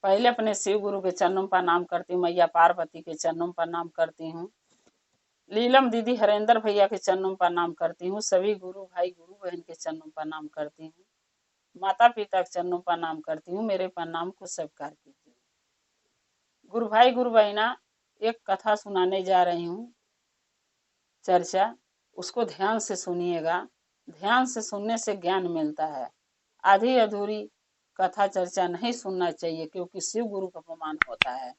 पहले अपने शिव गुरु के चरणों में प्रणाम करती हूँ, मैया पार्वती के चरणों में प्रणाम करती हूँ, लीलम दीदी हरेंद्र भैया के चरणों में प्रणाम करती हूँ, सभी गुरु भाई गुरु बहन के चरणों में प्रणाम करती हूँ, माता पिता के चरणों में प्रणाम करती हूँ। मेरे प्रणाम को स्वीकार कीजिए। गुरु भाई गुरु बहना, एक कथा सुनाने जा रही हूँ, चर्चा, उसको ध्यान से सुनिएगा। ध्यान से सुनने से ज्ञान मिलता है। आधी अधूरी कथा चर्चा नहीं सुनना चाहिए, क्योंकि शिव गुरु का अपमान होता है।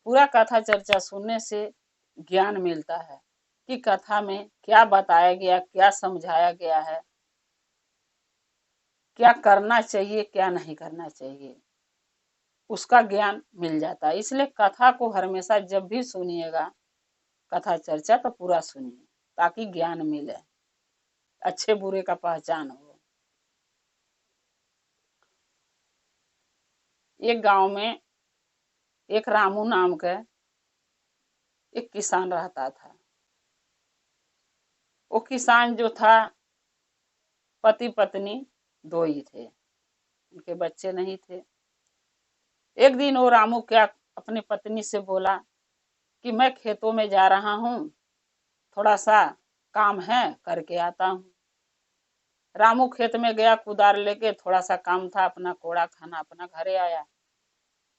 पूरा कथा चर्चा सुनने से ज्ञान मिलता है कि कथा में क्या बताया गया, क्या समझाया गया है, क्या करना चाहिए, क्या नहीं करना चाहिए, उसका ज्ञान मिल जाता है। इसलिए कथा को हमेशा जब भी सुनिएगा कथा चर्चा तो पूरा सुनिए, ताकि ज्ञान मिले, अच्छे बुरे का पहचान हो। एक गांव में एक रामू नाम का एक किसान रहता था। वो किसान जो था, पति पत्नी दो ही थे, उनके बच्चे नहीं थे। एक दिन वो रामू क्या अपनी पत्नी से बोला कि मैं खेतों में जा रहा हूँ, थोड़ा सा काम है, करके आता हूँ। रामू खेत में गया, कुदार लेके, थोड़ा सा काम था, अपना कोड़ा खाना अपना घरे आया।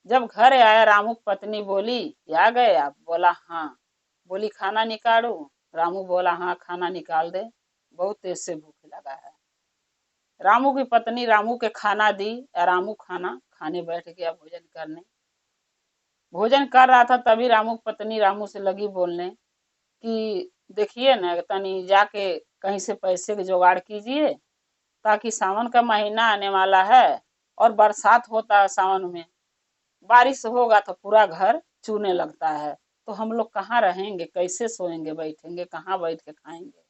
जब घर आया, रामू की पत्नी बोली कि आ गए आप? बोला हाँ। बोली खाना निकालू? रामू बोला हाँ, खाना निकाल दे, बहुत तेज से भूख लगा है। रामू की पत्नी रामू के खाना दी, रामू खाना खाने बैठ गया भोजन करने। भोजन कर रहा था, तभी रामू की पत्नी रामू से लगी बोलने कि देखिए ना, तनी जाके कहीं से पैसे के जुगाड़ कीजिए, ताकि सावन का महीना आने वाला है और बरसात होता है सावन में, बारिश होगा तो पूरा घर चूने लगता है, तो हम लोग कहाँ रहेंगे, कैसे सोएंगे, बैठेंगे कहाँ, बैठ के खाएंगे?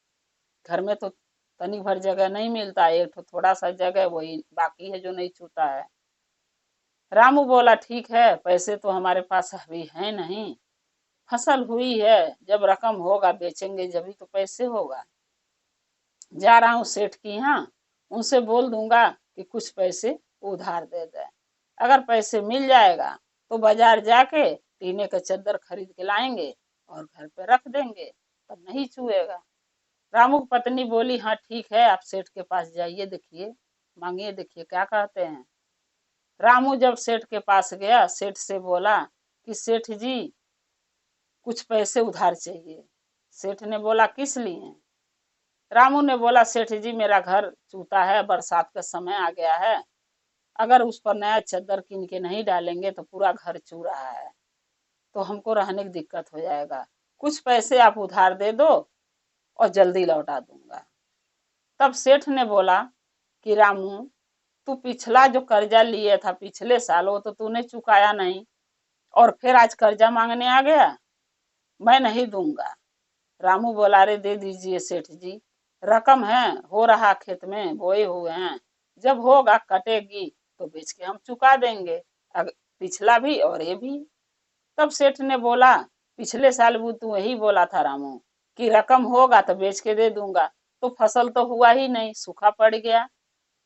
घर में तो तनी भर जगह नहीं मिलता, एक तो थोड़ा सा जगह वही बाकी है जो नहीं छूता है। रामू बोला ठीक है, पैसे तो हमारे पास अभी है नहीं, फसल हुई है, जब रकम होगा बेचेंगे जब तो पैसे होगा। जा रहा हूँ सेठ की यहाँ, उनसे बोल दूंगा कि कुछ पैसे उधार दे दे। अगर पैसे मिल जाएगा तो बाजार जाके टीने का चद्दर खरीद के लाएंगे और घर पे रख देंगे, तब नहीं छुएगा। रामू की पत्नी बोली हाँ ठीक है, आप सेठ के पास जाइए, देखिए मांगिए, देखिए क्या कहते हैं। रामू जब सेठ के पास गया, सेठ से बोला कि सेठ जी कुछ पैसे उधार चाहिए। सेठ ने बोला किस लिए? रामू ने बोला सेठ जी मेरा घर चूता है, बरसात का समय आ गया है, अगर उस पर नया चद्दर किन के नहीं डालेंगे तो पूरा घर चू रहा है, तो हमको रहने की दिक्कत हो जाएगा, कुछ पैसे आप उधार दे दो और जल्दी लौटा दूंगा। तब सेठ ने बोला कि रामू, तू पिछला जो कर्जा लिए था पिछले साल, वो तो तूने चुकाया नहीं, और फिर आज कर्जा मांगने आ गया, मैं नहीं दूंगा। रामू बोला अरे दे दीजिए सेठ जी, रकम है, हो रहा खेत में बोए हुए हैं, जब होगा कटेगी तो बेच के हम चुका देंगे, पिछला भी और ये भी। तब सेठ ने बोला पिछले साल भी तू यही बोला था रामू कि रकम होगा तो बेच के दे दूंगा, तो फसल तो हुआ ही नहीं, सूखा पड़ गया,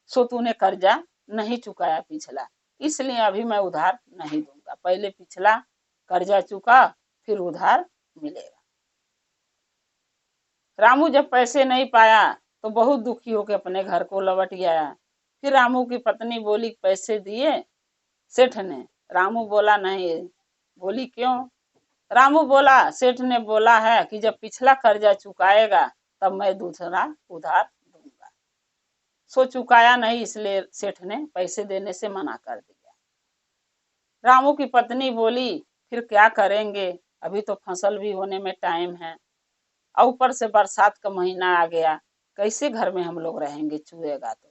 सो तूने कर्जा नहीं चुकाया पिछला, इसलिए अभी मैं उधार नहीं दूंगा, पहले पिछला कर्जा चुका फिर उधार मिलेगा। रामू जब पैसे नहीं पाया तो बहुत दुखी होकर अपने घर को लौट गया। फिर रामू की पत्नी बोली पैसे दिए सेठ ने? रामू बोला नहीं। बोली क्यों? रामू बोला सेठ ने बोला है कि जब पिछला कर्जा चुकाएगा तब मैं दूसरा उधार दूंगा, सो चुकाया नहीं, इसलिए सेठ ने पैसे देने से मना कर दिया। रामू की पत्नी बोली फिर क्या करेंगे, अभी तो फसल भी होने में टाइम है, और ऊपर से बरसात का महीना आ गया, कैसे घर में हम लोग रहेंगे, चुएगा तो।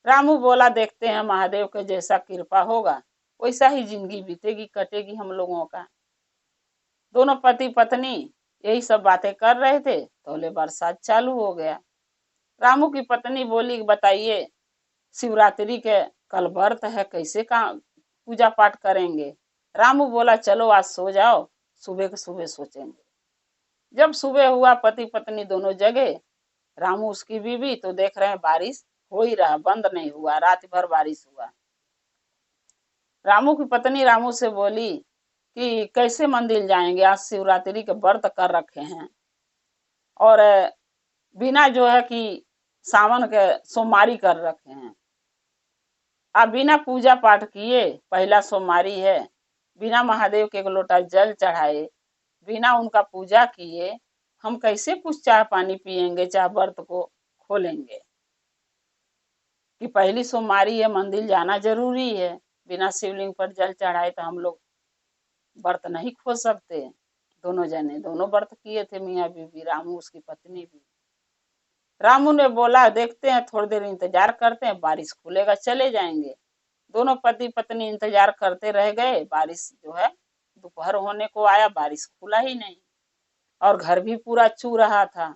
रामू बोला देखते हैं, महादेव के जैसा कृपा होगा वैसा ही जिंदगी बीतेगी, कटेगी हम लोगों का। दोनों पति पत्नी यही सब बातें कर रहे थे, तो बरसात चालू हो गया। रामू की पत्नी बोली बताइए, शिवरात्रि के कल व्रत है, कैसे का पूजा पाठ करेंगे? रामू बोला चलो आज सो जाओ, सुबह के सुबह सोचेंगे। जब सुबह हुआ, पति पत्नी दोनों जगे, रामू उसकी बीवी, तो देख रहे हैं बारिश हो ही रहा, बंद नहीं हुआ, रात भर बारिश हुआ। रामू की पत्नी रामू से बोली कि कैसे मंदिर जाएंगे, आज शिवरात्रि के व्रत कर रखे हैं और बिना जो है कि सावन के सोमवारी कर रखे हैं। आप बिना पूजा पाठ किए, पहला सोमवारी है, बिना महादेव के एक लोटा जल चढ़ाए, बिना उनका पूजा किए हम कैसे कुछ चाय पानी पिएंगे, चाहे व्रत को खोलेंगे। कि पहली सोमवारी है, मंदिर जाना जरूरी है, बिना शिवलिंग पर जल चढ़ाए तो हम लोग व्रत नहीं खोल सकते। दोनों जने दोनों व्रत किए थे, मियाँ बीबी, रामू उसकी पत्नी भी। रामू ने बोला देखते हैं, थोड़ी देर इंतजार करते हैं, बारिश खुलेगा चले जाएंगे। दोनों पति पत्नी इंतजार करते रह गए। बारिश जो है दोपहर होने को आया, बारिश खुला ही नहीं और घर भी पूरा चू रहा था।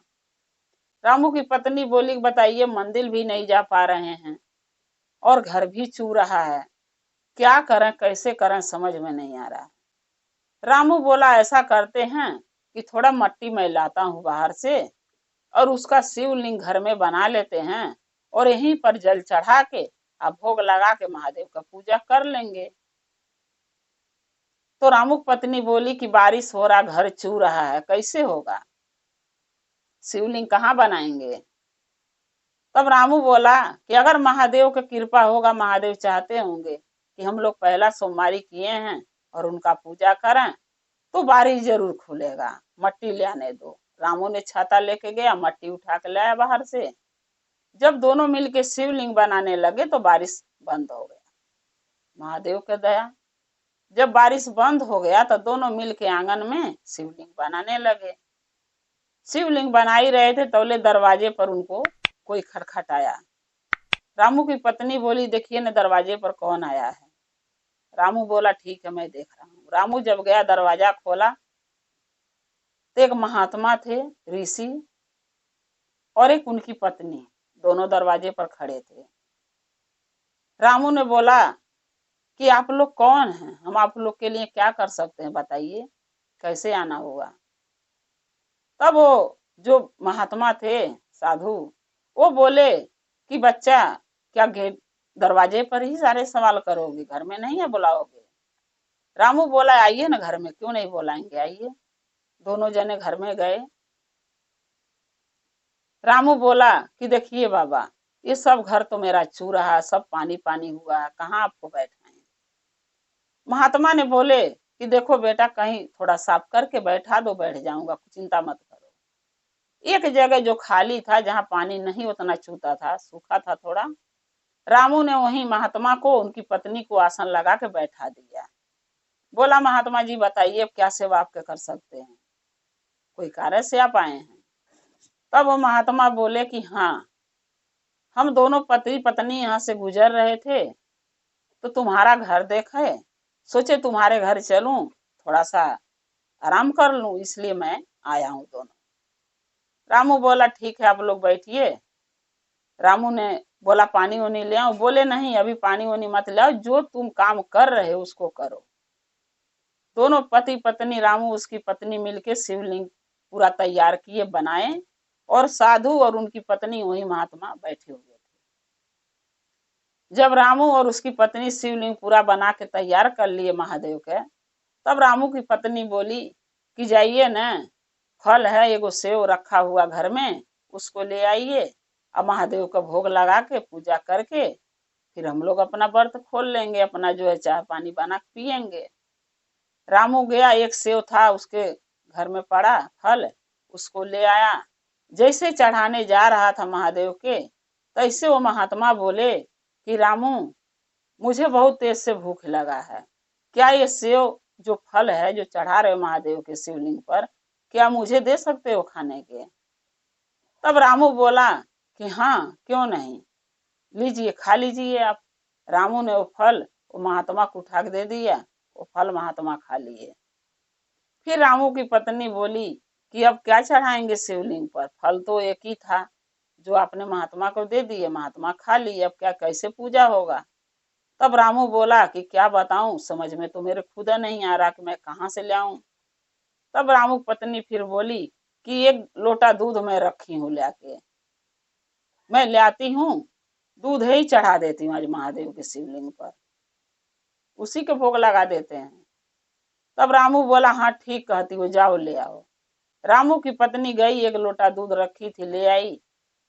रामू की पत्नी बोली बताइए, मंदिर भी नहीं जा पा रहे हैं और घर भी चू रहा है, क्या करें कैसे करें समझ में नहीं आ रहा। रामू बोला ऐसा करते हैं कि थोड़ा मट्टी मैं लाता हूँ बाहर से और उसका शिवलिंग घर में बना लेते हैं और यहीं पर जल चढ़ा के आप भोग लगा के महादेव का पूजा कर लेंगे। तो रामू की पत्नी बोली कि बारिश हो रहा, घर चू रहा है, कैसे होगा, शिवलिंग कहाँ बनाएंगे। तब रामू बोला कि अगर महादेव की कृपा होगा, महादेव चाहते होंगे कि हम लोग पहला सोमवारी किए हैं और उनका पूजा करें तो बारिश जरूर खुलेगा, मट्टी ले आने दो। रामू ने छाता लेके गया, मट्टी उठा के लाया बाहर से। जब दोनों मिलके शिवलिंग बनाने लगे तो बारिश बंद हो गया, महादेव के दया। जब बारिश बंद हो गया तो दोनों मिलके आंगन में शिवलिंग बनाने लगे। शिवलिंग बना ही रहे थे, तौले दरवाजे पर उनको कोई खटखटाया। रामू की पत्नी बोली देखिए न दरवाजे पर कौन आया है। रामू बोला ठीक है मैं देख रहा हूँ। रामू जब गया, दरवाजा खोला तो एक महात्मा थे, ऋषि, और एक उनकी पत्नी, दोनों दरवाजे पर खड़े थे। रामू ने बोला कि आप लोग कौन हैं, हम आप लोग के लिए क्या कर सकते हैं, बताइए कैसे आना होगा। तब वो जो महात्मा थे, साधु, वो बोले कि बच्चा क्या गेट दरवाजे पर ही सारे सवाल करोगे, घर में नहीं है बुलाओगे। रामू बोला आइए ना घर में, क्यों नहीं बुलाएंगे, आइए। दोनों जने घर में गए। रामू बोला कि देखिए बाबा, ये सब घर तो मेरा चू रहा, सब पानी पानी हुआ है, कहाँ आपको बैठाएं। महात्मा ने बोले कि देखो बेटा, कहीं थोड़ा साफ करके बैठा दो, बैठ जाऊंगा, चिंता मत करो। एक जगह जो खाली था, जहाँ पानी नहीं उतना चूता था, सूखा था थोड़ा, रामू ने वहीं महात्मा को, उनकी पत्नी को आसन लगा के बैठा दिया। बोला महात्मा जी बताइए क्या सेवा आपके कर सकते हैं, कोई कार्य से आप आए हैं। तब वो महात्मा बोले कि हाँ, हम दोनों पति पत्नी यहाँ से गुजर रहे थे तो तुम्हारा घर देखे, सोचे तुम्हारे घर चलूं, थोड़ा सा आराम कर लूं, इसलिए मैं आया हूँ दोनों। रामू बोला ठीक है आप लोग बैठिए। रामू ने बोला पानी वानी ले आओ, बोले नहीं अभी पानी वानी मत ले आओ, जो तुम काम कर रहे हो उसको करो। दोनों पति पत्नी, रामू उसकी पत्नी मिलके शिवलिंग पूरा तैयार किए, बनाए, और साधु और उनकी पत्नी वही महात्मा बैठे हुए थे। जब रामू और उसकी पत्नी शिवलिंग पूरा बना के तैयार कर लिए महादेव के, तब रामू की पत्नी बोली कि जाइए न, फल है एगो सेव रखा हुआ घर में, उसको ले आइए और महादेव का भोग लगा के पूजा करके फिर हम लोग अपना व्रत खोल लेंगे, अपना जो है चाय पानी बना के पियेंगे। रामू गया, एक सेव था उसके घर में पड़ा फल, उसको ले आया। जैसे चढ़ाने जा रहा था महादेव के, तैसे वो महात्मा बोले कि रामू, मुझे बहुत तेज से भूख लगा है, क्या ये सेव जो फल है जो चढ़ा रहे हो महादेव के शिवलिंग पर, क्या मुझे दे सकते हो खाने के। तब रामू बोला कि हाँ क्यों नहीं, लीजिए खा लीजिए आप। रामू ने वो फल वो महात्मा को उठा के दे दिया, वो फल महात्मा खा लिए। फिर रामू की पत्नी बोली कि अब क्या चढ़ाएंगे शिवलिंग पर, फल तो एक ही था जो आपने महात्मा को दे दिए, महात्मा खा लिए, अब क्या कैसे पूजा होगा। तब रामू बोला कि क्या बताऊं, समझ में तो मेरे खुदा नहीं आ रहा कि मैं कहाँ से ले आऊं। तब रामू पत्नी फिर बोली कि एक लोटा दूध मैं रखी हूँ लाके, मैं ले आती हूँ, दूध ही चढ़ा देती हूँ आज महादेव के शिवलिंग पर। उसी के भोग लगा देते हैं। तब रामू बोला, हाँ ठीक कहती हो, जाओ ले आओ। रामू की पत्नी गई, एक लोटा दूध रखी थी ले आई।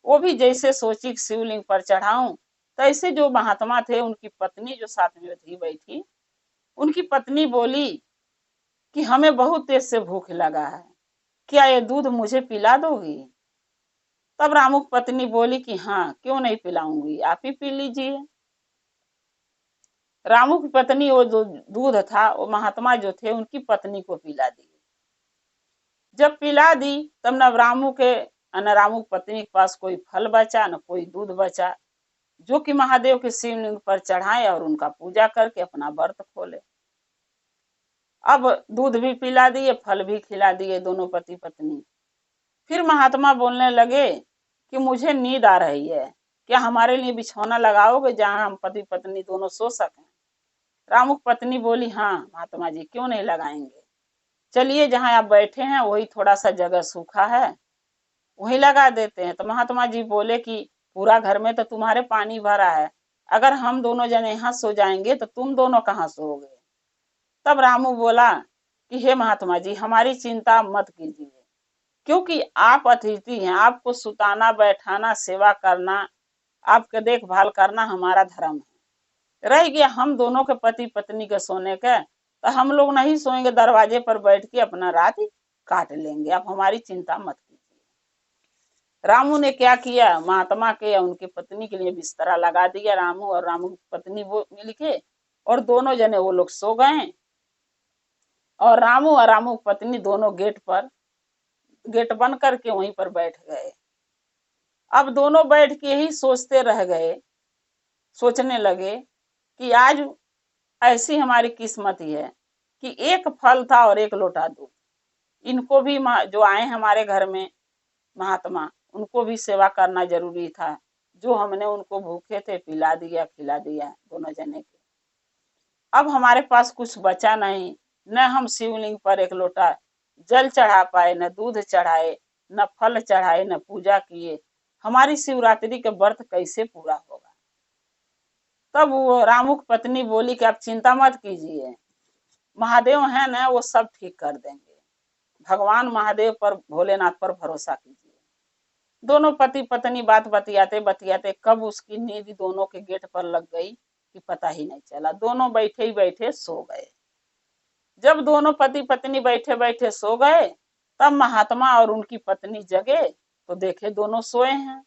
वो भी जैसे सोची शिवलिंग पर चढ़ाऊं, तैसे जो महात्मा थे उनकी पत्नी जो साथ में थी बैठी, उनकी पत्नी बोली कि हमें बहुत तेज से भूख लगा है, क्या ये दूध मुझे पिला दोगी? तब रामू की पत्नी बोली कि हाँ क्यों नहीं पिलाऊंगी, आप ही पी लीजिए। रामू की पत्नी वो जो दूध था वो महात्मा जो थे उनकी पत्नी को पिला दी। जब पिला दी तब न रामू की पत्नी के पास कोई फल बचा न कोई दूध बचा, जो कि महादेव के शिवलिंग पर चढ़ाए और उनका पूजा करके अपना व्रत खोले। अब दूध भी पिला दिए, फल भी खिला दिए दोनों पति पत्नी। फिर महात्मा बोलने लगे कि मुझे नींद आ रही है, क्या हमारे लिए बिछौना लगाओगे जहां हम पति पत्नी दोनों सो सकें? रामू की पत्नी बोली, हाँ महात्मा जी क्यों नहीं लगाएंगे, चलिए जहां आप बैठे हैं वही थोड़ा सा जगह सूखा है वही लगा देते हैं। तो महात्मा जी बोले कि पूरा घर में तो तुम्हारे पानी भरा है, अगर हम दोनों जने यहाँ सो जाएंगे तो तुम दोनों कहाँ सोओगे? तब रामू बोला कि हे महात्मा जी हमारी चिंता मत कीजिए, क्योंकि आप अतिथि हैं, आपको सुताना बैठाना सेवा करना आपके देखभाल करना हमारा धर्म है। रह गया हम दोनों के पति पत्नी के सोने के, तो हम लोग नहीं सोएंगे, दरवाजे पर बैठ के अपना रात काट लेंगे, आप हमारी चिंता मत कीजिए। रामू ने क्या किया, महात्मा के या उनकी पत्नी के लिए बिस्तरा लगा दिया। रामू और रामू की पत्नी वो मिल के और दोनों जने वो लोग सो गए। और रामू और रामू की पत्नी दोनों गेट बंद करके वहीं पर बैठ गए। अब दोनों बैठ के ही सोचते रह गए, सोचने लगे कि आज ऐसी हमारी किस्मत ही है कि एक फल था और एक लोटा दूध, इनको भी जो आए हमारे घर में महात्मा उनको भी सेवा करना जरूरी था, जो हमने उनको भूखे थे पिला दिया खिला दिया दोनों जने के। अब हमारे पास कुछ बचा नहीं, न हम शिवलिंग पर एक लोटा जल चढ़ा पाए, न दूध चढ़ाए, न फल चढ़ाए, न पूजा किए, हमारी शिवरात्रि के व्रत कैसे पूरा होगा? तब वो रामू की पत्नी बोली कि आप चिंता मत कीजिए, महादेव है ना वो सब ठीक कर देंगे, भगवान महादेव पर भोलेनाथ पर भरोसा कीजिए। दोनों पति पत्नी बात बतियाते बतियाते कब उसकी नींद दोनों के गेट पर लग गई कि पता ही नहीं चला, दोनों बैठे ही बैठे सो गए। जब दोनों पति पत्नी बैठे बैठे सो गए तब महात्मा और उनकी पत्नी जगे तो देखे दोनों सोए हैं।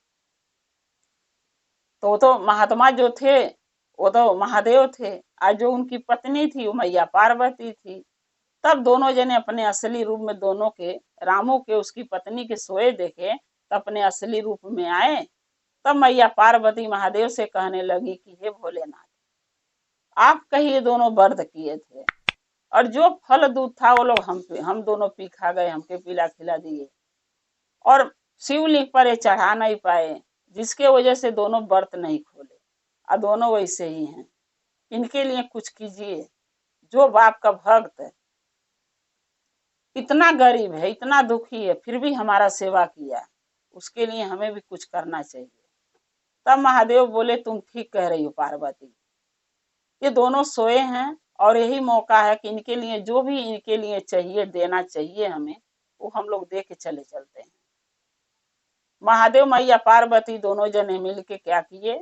तो महात्मा जो थे वो तो महादेव थे, और जो उनकी पत्नी थी वो मैया पार्वती थी। तब दोनों जने अपने असली रूप में दोनों के रामू के उसकी पत्नी के सोए देखे तो अपने असली रूप में आए। तब मैया पार्वती महादेव से कहने लगी कि हे भोलेनाथ, आप कहिए दोनों व्रत किए थे और जो फल दूध था वो लोग हम दोनों पी खा गए, हमके पिला खिला दिए और शिवलिंग पर ये चढ़ा नहीं पाए, जिसके वजह से दोनों व्रत नहीं खोले और दोनों वैसे ही हैं। इनके लिए कुछ कीजिए, जो बाप का भक्त है, इतना गरीब है इतना दुखी है फिर भी हमारा सेवा किया, उसके लिए हमें भी कुछ करना चाहिए। तब महादेव बोले तुम ठीक कह रही हो पार्वती, ये दोनों सोए हैं और यही मौका है कि इनके लिए जो भी इनके लिए चाहिए देना चाहिए हमें, वो हम लोग दे के चले चलते हैं। महादेव मैया पार्वती दोनों जने मिल के क्या किए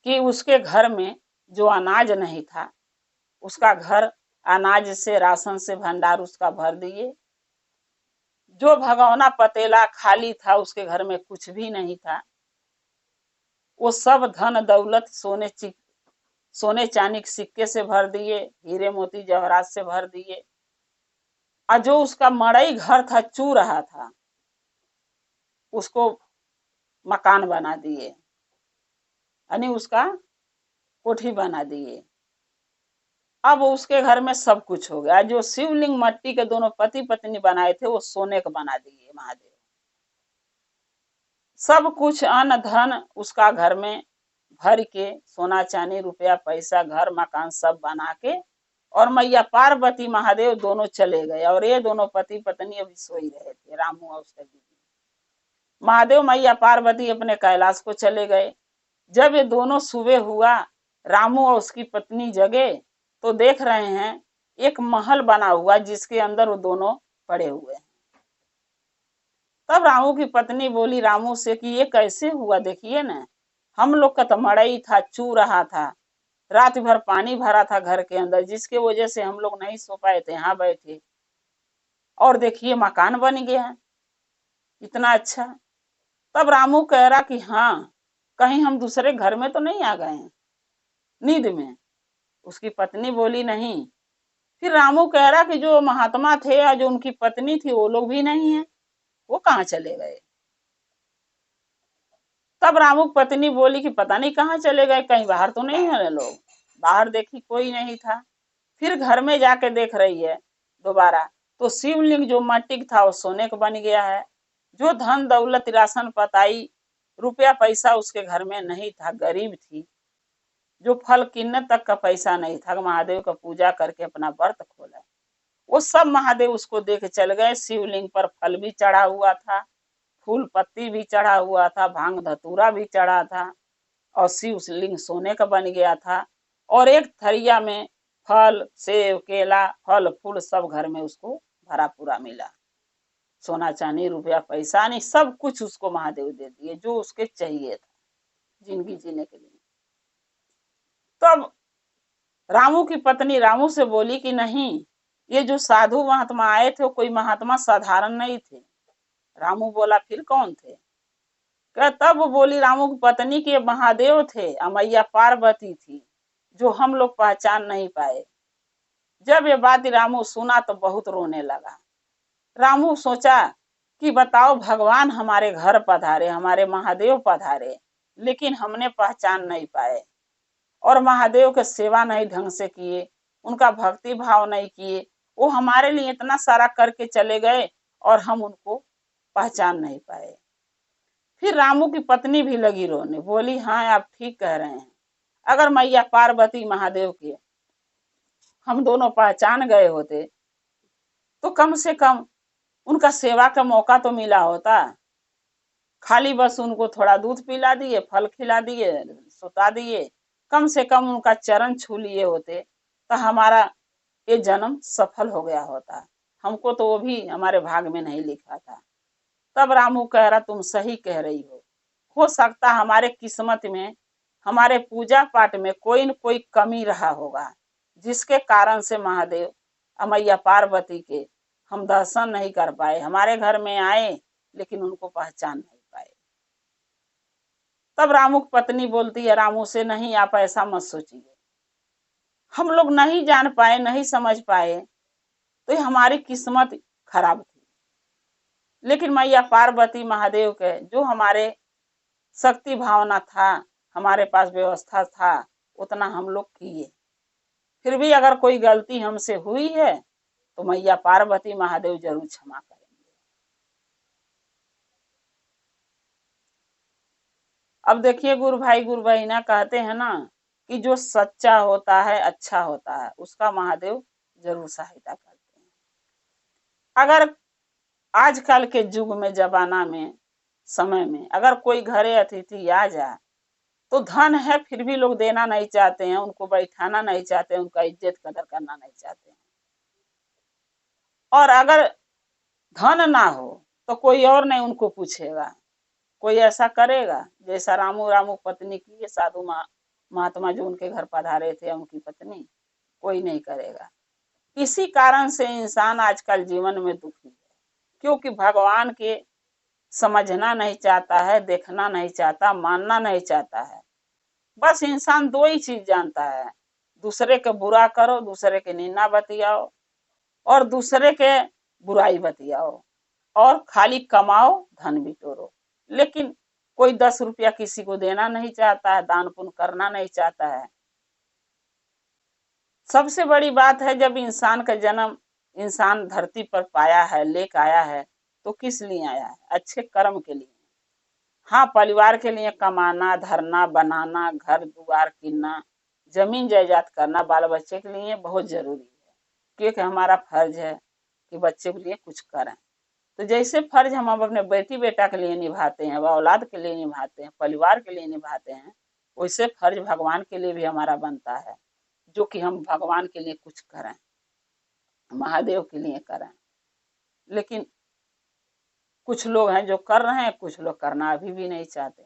कि उसके घर में जो अनाज नहीं था उसका घर अनाज से राशन से भंडार उसका भर दिए। जो भगौना पतेला खाली था उसके घर में कुछ भी नहीं था, वो सब धन दौलत सोने चांदी के सिक्के से भर दिए, हीरे मोती जवाहरात से भर दिए। और जो उसका मड़ई घर था चू रहा था उसको मकान बना दिए, यानी उसका कोठी बना दिए। अब उसके घर में सब कुछ हो गया, जो शिवलिंग मट्टी के दोनों पति पत्नी बनाए थे वो सोने का बना दिए महादेव। सब कुछ अन्न धन उसका घर में भर के सोना चांदी रुपया पैसा घर मकान सब बना के, और मैया पार्वती महादेव दोनों चले गए और ये दोनों पति पत्नी अभी सोई रहे थे, रामू और उसका बीवी। महादेव मैया पार्वती अपने कैलाश को चले गए। जब ये दोनों सुबह हुआ रामू और उसकी पत्नी जगे तो देख रहे हैं एक महल बना हुआ जिसके अंदर वो दोनों पड़े हुए हैं। तब रामू की पत्नी बोली रामू से कि ये कैसे हुआ, देखिए ना, हम लोग का तो मड़ई था, चू रहा था, रात भर पानी भरा था घर के अंदर, जिसके वजह से हम लोग नहीं सो पाए थे, यहाँ बैठे, और देखिए मकान बन गया इतना अच्छा। तब रामू कह रहा कि हाँ, कहीं हम दूसरे घर में तो नहीं आ गए हैं नींद में। उसकी पत्नी बोली नहीं। फिर रामू कह रहा कि जो महात्मा थे या जो उनकी पत्नी थी वो लोग भी नहीं है, वो कहाँ चले गए। तब रामू की पत्नी बोली कि पता नहीं कहाँ चले गए, कहीं बाहर तो नहीं है लोग। बाहर देखी कोई नहीं था। फिर घर में जाके देख रही है दोबारा, तो शिवलिंग जो मट्टी था वो सोने का बन गया है। जो धन दौलत राशन पताई रुपया पैसा उसके घर में नहीं था, गरीब थी, जो फल किन्ने तक का पैसा नहीं था, महादेव का पूजा करके अपना व्रत खोला, वो सब महादेव उसको देख चल गए। शिवलिंग पर फल भी चढ़ा हुआ था, फूल पत्ती भी चढ़ा हुआ था, भांग धतूरा भी चढ़ा था, और शिवलिंग सोने का बन गया था। और एक थरिया में फल, सेब, केला, फल फूल सब घर में उसको भरा पूरा मिला। सोना चांदी रुपया पैसा नहीं, सब कुछ उसको महादेव दे दिए जो उसके चाहिए था जिंदगी जीने के लिए। तब रामू की पत्नी रामू से बोली कि नहीं, ये जो साधु महात्मा आए थे वो कोई महात्मा साधारण नहीं थे। रामू बोला फिर कौन थे। क्या तब बोली रामू की पत्नी के महादेव थे, मैया पार्वती थी, जो हम लोग पहचान नहीं पाए। जब ये बात रामू सुना तो बहुत रोने लगा। रामू सोचा कि बताओ, भगवान हमारे घर पधारे, हमारे महादेव पधारे, लेकिन हमने पहचान नहीं पाए, और महादेव के सेवा नहीं ढंग से किए, उनका भक्ति भाव नहीं किए। वो हमारे लिए इतना सारा करके चले गए और हम उनको पहचान नहीं पाए। फिर रामू की पत्नी भी लगी रोने, बोली हाँ आप ठीक कह रहे हैं, अगर मैया पार्वती महादेव के हम दोनों पहचान गए होते तो कम से कम उनका सेवा का मौका तो मिला होता। खाली बस उनको थोड़ा दूध पिला दिए, फल खिला दिए, सुता दिए, कम से कम उनका चरण छू लिए होते तो हमारा ये जन्म सफल हो गया होता। हमको तो वो भी हमारे भाग में नहीं लिखा था। तब रामू कह रहा तुम सही कह रही हो सकता हमारे किस्मत में, हमारे पूजा पाठ में कोई न कोई कमी रहा होगा, जिसके कारण से महादेव मैया पार्वती के हम दर्शन नहीं कर पाए, हमारे घर में आए लेकिन उनको पहचान नहीं पाए। तब रामू की पत्नी बोलती है रामू से, नहीं आप ऐसा मत सोचिए, हम लोग नहीं जान पाए, नहीं समझ पाए तो ये हमारी किस्मत खराब थी, लेकिन मैया पार्वती महादेव के जो हमारे शक्ति भावना था, हमारे पास व्यवस्था था, उतना हम लोग किए। फिर भी अगर कोई गलती हमसे हुई है तो मैया पार्वती महादेव जरूर क्षमा करेंगे। अब देखिए गुरु भाई गुरु बहिना कहते हैं ना कि जो सच्चा होता है, अच्छा होता है, उसका महादेव जरूर सहायता करते हैं। अगर आजकल के युग में, जमाना में, समय में अगर कोई घरे अतिथि आ जाए तो धन है फिर भी लोग देना नहीं चाहते हैं, उनको बैठाना नहीं चाहते हैं, उनका इज्जत कदर करना नहीं चाहते हैं। और अगर धन ना हो तो कोई और नहीं उनको पूछेगा, कोई ऐसा करेगा जैसा रामू पत्नी की ये साधु महात्मा जो उनके घर पधारे थे, उनकी पत्नी, कोई नहीं करेगा। इसी कारण से इंसान आजकल जीवन में दुखी है, क्योंकि भगवान के समझना नहीं चाहता है, देखना नहीं चाहता, मानना नहीं चाहता है। बस इंसान दो ही चीज जानता है, दूसरे के बुरा करो, दूसरे के निंदा बतियाओ, और दूसरे के बुराई बतियाओ, और खाली कमाओ, धन बिटोरो। लेकिन कोई 10 रुपया किसी को देना नहीं चाहता है, दान पुण्य करना नहीं चाहता है। सबसे बड़ी बात है, जब इंसान का जन्म इंसान धरती पर पाया है, लेकर आया है, तो किस लिए आया है? अच्छे कर्म के लिए। हाँ, परिवार के लिए कमाना, धरना, बनाना, घर द्वार कीनना, जमीन जायदाद करना बाल बच्चे के लिए बहुत जरूरी है, क्योंकि हमारा फर्ज है कि बच्चे के लिए कुछ करें। तो जैसे फर्ज हम अपने बेटी बेटा के लिए निभाते हैं, औलाद के लिए निभाते हैं, परिवार के लिए निभाते हैं, वैसे फर्ज भगवान के लिए भी हमारा बनता है, जो कि हम भगवान के लिए कुछ करें, महादेव के लिए करें। लेकिन कुछ लोग हैं जो कर रहे हैं, कुछ लोग करना अभी भी नहीं चाहते।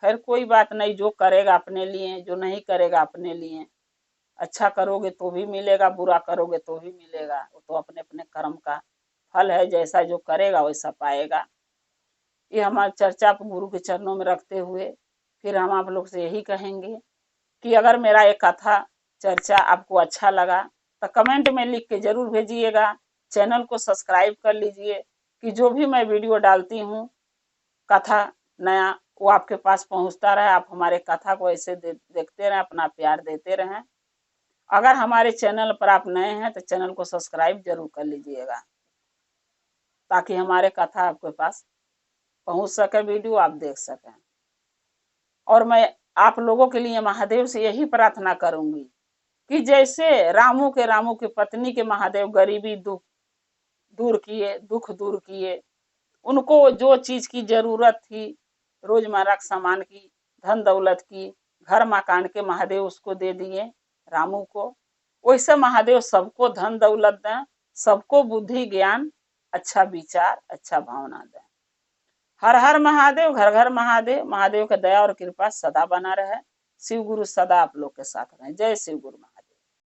खैर कोई बात नहीं, जो करेगा अपने लिए, जो नहीं करेगा अपने लिए। अच्छा करोगे तो भी मिलेगा, बुरा करोगे तो भी मिलेगा, वो तो अपने अपने कर्म का फल है, जैसा जो करेगा वैसा पाएगा। ये हमारी चर्चा गुरु के चरणों में रखते हुए फिर हम आप लोग से यही कहेंगे कि अगर मेरा ये कथा चर्चा आपको अच्छा लगा तो कमेंट में लिख के जरूर भेजिएगा। चैनल को सब्सक्राइब कर लीजिए कि जो भी मैं वीडियो डालती हूँ कथा नया, वो आपके पास पहुंचता रहे। आप हमारे कथा को ऐसे देखते रहें, अपना प्यार देते रहें। अगर हमारे चैनल पर आप नए हैं तो चैनल को सब्सक्राइब जरूर कर लीजिएगा, ताकि हमारे कथा आपके पास पहुंच सके, वीडियो आप देख सकें। और मैं आप लोगों के लिए महादेव से यही प्रार्थना करूंगी कि जैसे रामू की पत्नी के महादेव गरीबी दूर किए, दुख दूर किए, उनको जो चीज की जरूरत थी, रोजमर्रा के सामान की, धन दौलत की, घर मकान के, महादेव उसको दे दिए रामू को। वैसे महादेव सबको धन दौलत दें, सबको बुद्धि ज्ञान, अच्छा विचार, अच्छा भावना दें। हर हर महादेव, घर घर महादेव। महादेव का दया और कृपा सदा बना रहे। शिव गुरु सदा आप लोग के साथ रहे। जय शिव गुरु।